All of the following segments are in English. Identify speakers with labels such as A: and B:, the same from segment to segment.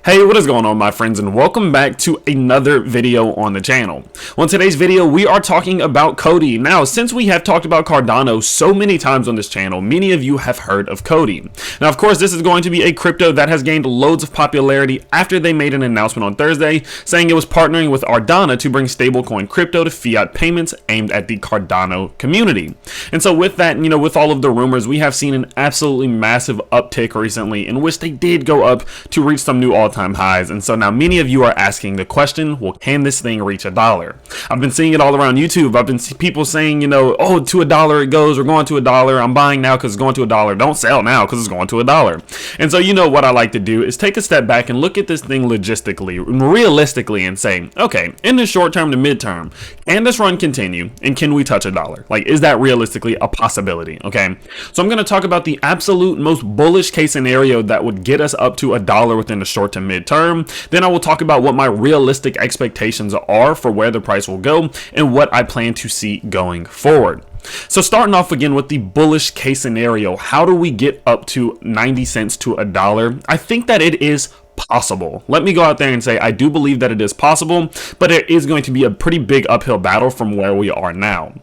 A: Hey, what is going on, my friends, and welcome back to another video on the channel. Well, in today's video, we are talking about Coti. Now, since we have talked about Cardano so many times on this channel, many of you have heard of Coti. Now, of course, this is going to be a crypto that has gained loads of popularity after they made an announcement on Thursday saying it was partnering with Cardano to bring stablecoin crypto to fiat payments aimed at the Cardano community. And so with that, with all of the rumors, we have seen an absolutely massive uptick recently in which they did go up to reach some new all-time highs. And so now many of you are asking the question, well, can this thing reach $1? I've been seeing it all around YouTube. I've been seeing people saying, oh, to $1 it goes, we're going to $1. I'm buying now because it's going to $1. Don't sell now because it's going to $1. And so what I like to do is take a step back and look at this thing logistically and realistically and say, okay, in the short term to midterm, can this run continue and can we touch $1? Like, is that realistically a possibility? Okay, so I'm going to talk about the absolute most bullish case scenario that would get us up to $1 within the short to midterm. Then I will talk about what my realistic expectations are for where the price will go and what I plan to see going forward. So starting off again with the bullish case scenario, how do we get up to 90 cents to $1? I think that it is possible. Let me go out there and say I do believe that it is possible, but it is going to be a pretty big uphill battle from where we are now.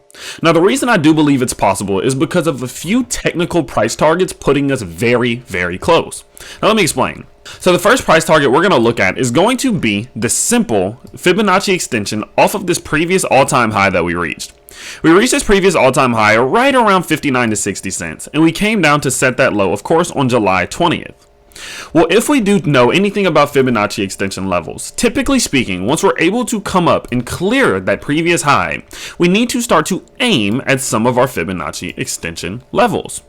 A: Now, the reason I do believe it's possible is because of a few technical price targets putting us very, very close. Now, let me explain. So the first price target we're going to look at is going to be the simple Fibonacci extension off of this previous all-time high that we reached. We reached this previous all-time high right around 59 to 60 cents, and we came down to set that low, of course, on July 20th. Well, if we do know anything about Fibonacci extension levels, typically speaking, once we're able to come up and clear that previous high, we need to start to aim at some of our Fibonacci extension levels.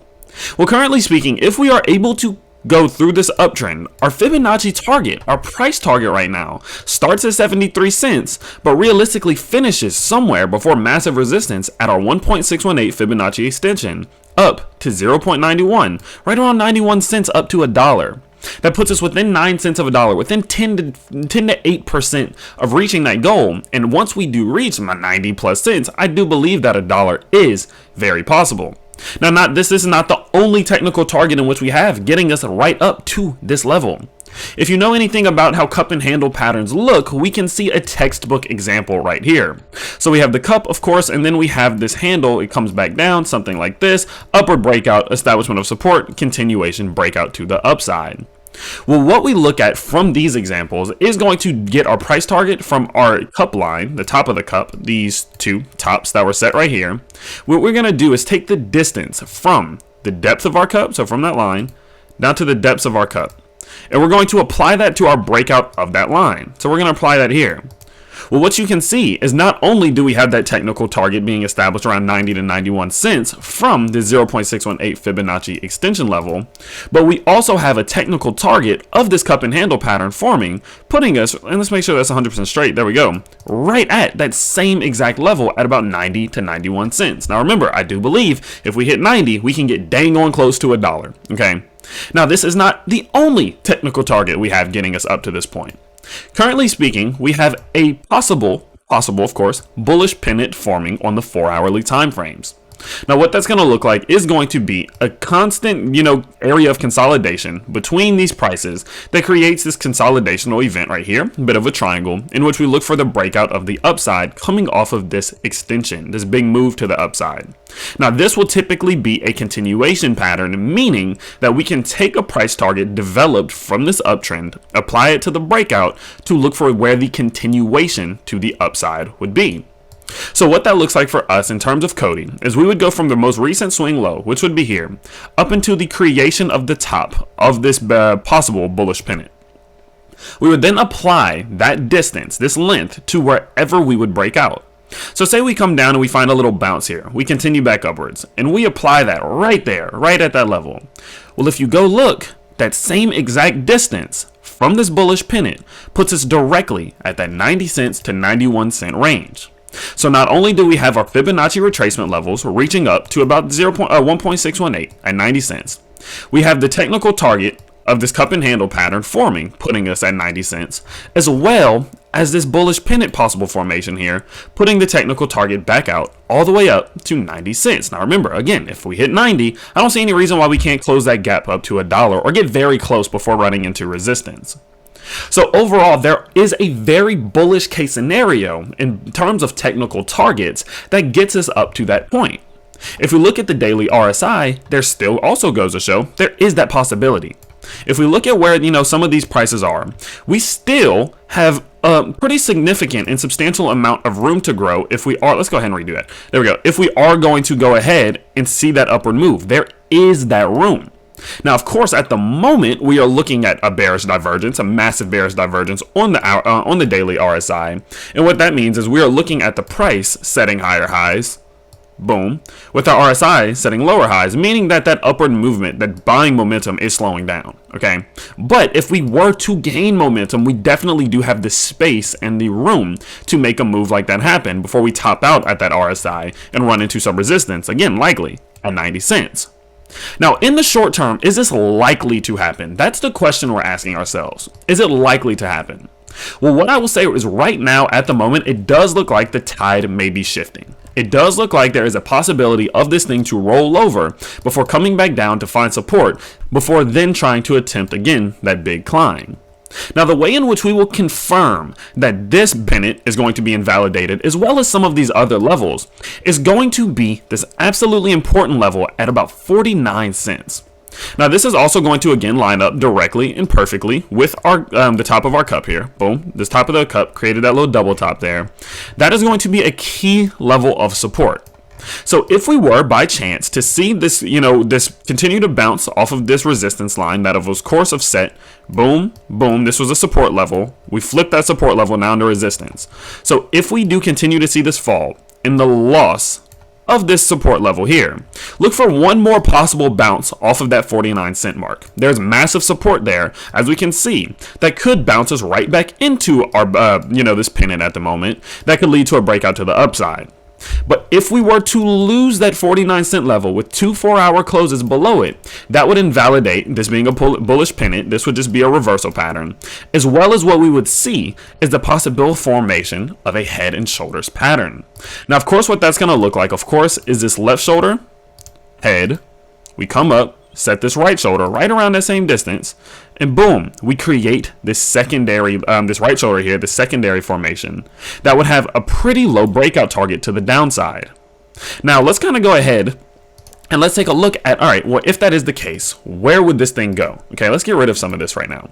A: Well, currently speaking, if we are able to go through this uptrend, our Fibonacci target, our price target right now, starts at 73 cents, but realistically finishes somewhere before massive resistance at our 1.618 Fibonacci extension, up to 0.91, right around 91 cents up to $1. That puts us within 9 cents of $1, within 10 to 8% of reaching that goal. And once we do reach my 90 plus cents, I do believe that $1 is very possible. Now, this is not the only technical target in which we have getting us right up to this level. If you know anything about how cup and handle patterns look, we can see a textbook example right here. So we have the cup, of course, and then we have this handle. It comes back down, something like this, upward breakout, establishment of support, continuation, breakout to the upside. Well, what we look at from these examples is going to get our price target from our cup line, the top of the cup, these two tops that were set right here. What we're going to do is take the distance from the depth of our cup, so from that line, down to the depths of our cup. And we're going to apply that to our breakout of that line. So we're going to apply that here. Well, what you can see is not only do we have that technical target being established around 90 to 91 cents from the 0.618 Fibonacci extension level, but we also have a technical target of this cup and handle pattern forming, putting us, and let's make sure that's 100% straight, there we go, right at that same exact level at about 90 to 91 cents. Now remember, I do believe if we hit 90, we can get dang on close to $1, okay? Now, this is not the only technical target we have getting us up to this point. Currently speaking, we have a possible, of course, bullish pennant forming on the 4-hourly time frames. Now, what that's going to look like is going to be a constant, area of consolidation between these prices that creates this consolidational event right here, a bit of a triangle, in which we look for the breakout of the upside coming off of this extension, this big move to the upside. Now, this will typically be a continuation pattern, meaning that we can take a price target developed from this uptrend, apply it to the breakout to look for where the continuation to the upside would be. So what that looks like for us in terms of Coti is we would go from the most recent swing low, which would be here, up into the creation of the top of this possible bullish pennant. We would then apply that distance, this length, to wherever we would break out. So say we come down and we find a little bounce here. We continue back upwards and we apply that right there, right at that level. Well, if you go look, that same exact distance from this bullish pennant puts us directly at that 90 cents to 91 cent range. So not only do we have our Fibonacci retracement levels reaching up to about 1.618 at 90 cents, we have the technical target of this cup and handle pattern forming, putting us at 90 cents, as well as this bullish pennant possible formation here, putting the technical target back out all the way up to 90 cents. Now remember, again, if we hit 90, I don't see any reason why we can't close that gap up to $1 or get very close before running into resistance. So overall, there is a very bullish case scenario in terms of technical targets that gets us up to that point. If we look at the daily RSI, there still also goes to show there is that possibility. If we look at where, some of these prices are, we still have a pretty significant and substantial amount of room to grow if we are, let's go ahead and redo that. There we go. If we are going to go ahead and see that upward move, there is that room. Now, of course, at the moment, we are looking at a bearish divergence, a massive bearish divergence on the daily RSI. And what that means is we are looking at the price setting higher highs, boom, with our RSI setting lower highs, meaning that that upward movement, that buying momentum is slowing down, okay? But if we were to gain momentum, we definitely do have the space and the room to make a move like that happen before we top out at that RSI and run into some resistance, again, likely at 90 cents. Now, in the short term, is this likely to happen? That's the question we're asking ourselves. Is it likely to happen? Well, what I will say is right now, at the moment, it does look like the tide may be shifting. It does look like there is a possibility of this thing to roll over before coming back down to find support, before then trying to attempt again that big climb. Now, the way in which we will confirm that this pennant is going to be invalidated, as well as some of these other levels, is going to be this absolutely important level at about 49 cents. Now, this is also going to again line up directly and perfectly with our the top of our cup here. Boom, this top of the cup created that little double top there. That is going to be a key level of support. So if we were by chance to see this, this continue to bounce off of this resistance line that of course of set, boom, boom, this was a support level. We flipped that support level now into resistance. So if we do continue to see this fall in the loss of this support level here, look for one more possible bounce off of that 49 cent mark. There's massive support there, as we can see, that could bounce us right back into our, this pennant at the moment. That could lead to a breakout to the upside. But if we were to lose that 49 cent level with 2 4-hour closes below it, that would invalidate this being a bullish pennant. This would just be a reversal pattern, as well as what we would see is the possible formation of a head and shoulders pattern. Now, of course, what that's going to look like, of course, is this left shoulder, head, we come up, set this right shoulder right around that same distance, and boom, we create this secondary, this right shoulder here, the secondary formation that would have a pretty low breakout target to the downside. Now, let's kind of go ahead and let's take a look at, all right, well, if that is the case, where would this thing go? Okay, let's get rid of some of this right now.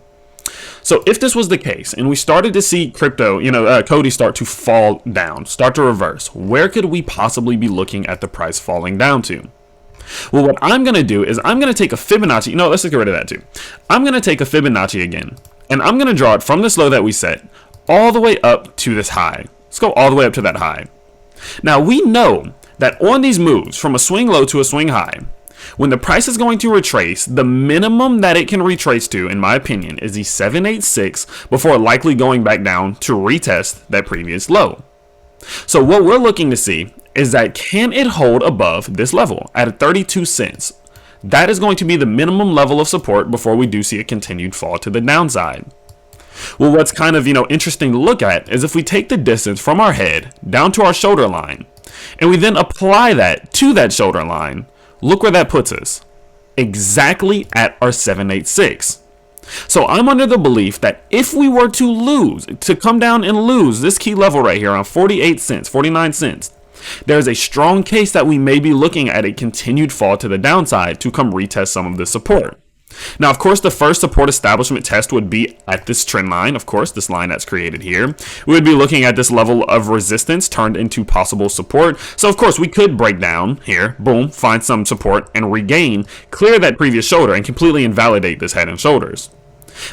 A: So if this was the case and we started to see crypto, Coti start to fall down, start to reverse, where could we possibly be looking at the price falling down to? Well, what I'm going to do is I'm going to take a Fibonacci. No, let's get rid of that too. I'm going to take a Fibonacci again, and I'm going to draw it from this low that we set all the way up to this high. Let's go all the way up to that high. Now, we know that on these moves from a swing low to a swing high, when the price is going to retrace, the minimum that it can retrace to, in my opinion, is the 786 before likely going back down to retest that previous low. So what we're looking to see is that can it hold above this level at 32 cents? That is going to be the minimum level of support before we do see a continued fall to the downside. Well, what's kind of, interesting to look at is if we take the distance from our head down to our shoulder line, and we then apply that to that shoulder line, look where that puts us. Exactly at our 786. So I'm under the belief that if we were to come down and lose this key level right here on 48 cents, 49 cents, there is a strong case that we may be looking at a continued fall to the downside to come retest some of the support. Now, of course, the first support establishment test would be at this trend line. Of course, this line that's created here. We would be looking at this level of resistance turned into possible support. So, of course, we could break down here, boom, find some support and regain, clear that previous shoulder and completely invalidate this head and shoulders.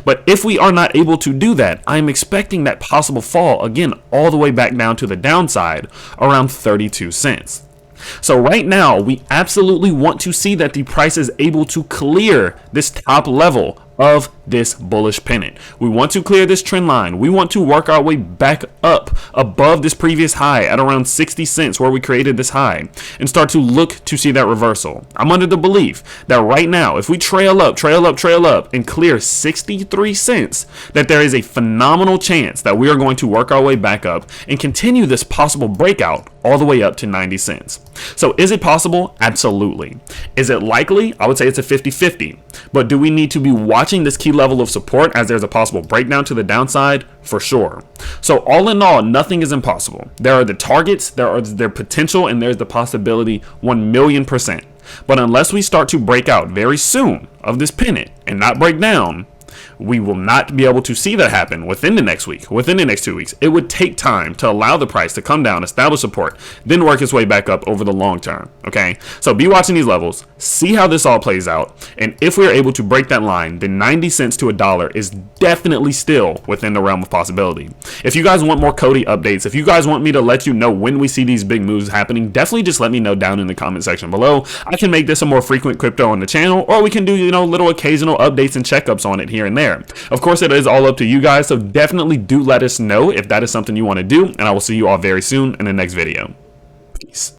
A: But if we are not able to do that, I'm expecting that possible fall again all the way back down to the downside around 32 cents. So right now, we absolutely want to see that the price is able to clear this top level of this bullish pennant. We want to clear this trend line. We want to work our way back up above this previous high at around 60 cents where we created this high and start to look to see that reversal. I'm under the belief that right now, if we trail up and clear 63 cents, that there is a phenomenal chance that we are going to work our way back up and continue this possible breakout all the way up to 90 cents. So is it possible? Absolutely. Is it likely? I would say it's a 50-50. But do we need to be watching this key level of support as there's a possible breakdown to the downside for sure. So all in all, nothing is impossible. There are the targets, there are their potential, and there's the possibility 1,000,000%. But unless we start to break out very soon of this pennant and not break down, we will not be able to see that happen within the next week, within the next 2 weeks. It would take time to allow the price to come down, establish support, then work its way back up over the long term. Okay, so be watching these levels, see how this all plays out, and if we are able to break that line, then 90 cents to $1 is definitely still within the realm of possibility. If you guys want more Coti updates, if you guys want me to let you know when we see these big moves happening, definitely just let me know down in the comment section below. I can make this a more frequent crypto on the channel, or we can do, you know, little occasional updates and checkups on it here and there. Of course, it is all up to you guys, so definitely do let us know if that is something you want to do, and I will see you all very soon in the next video. Peace.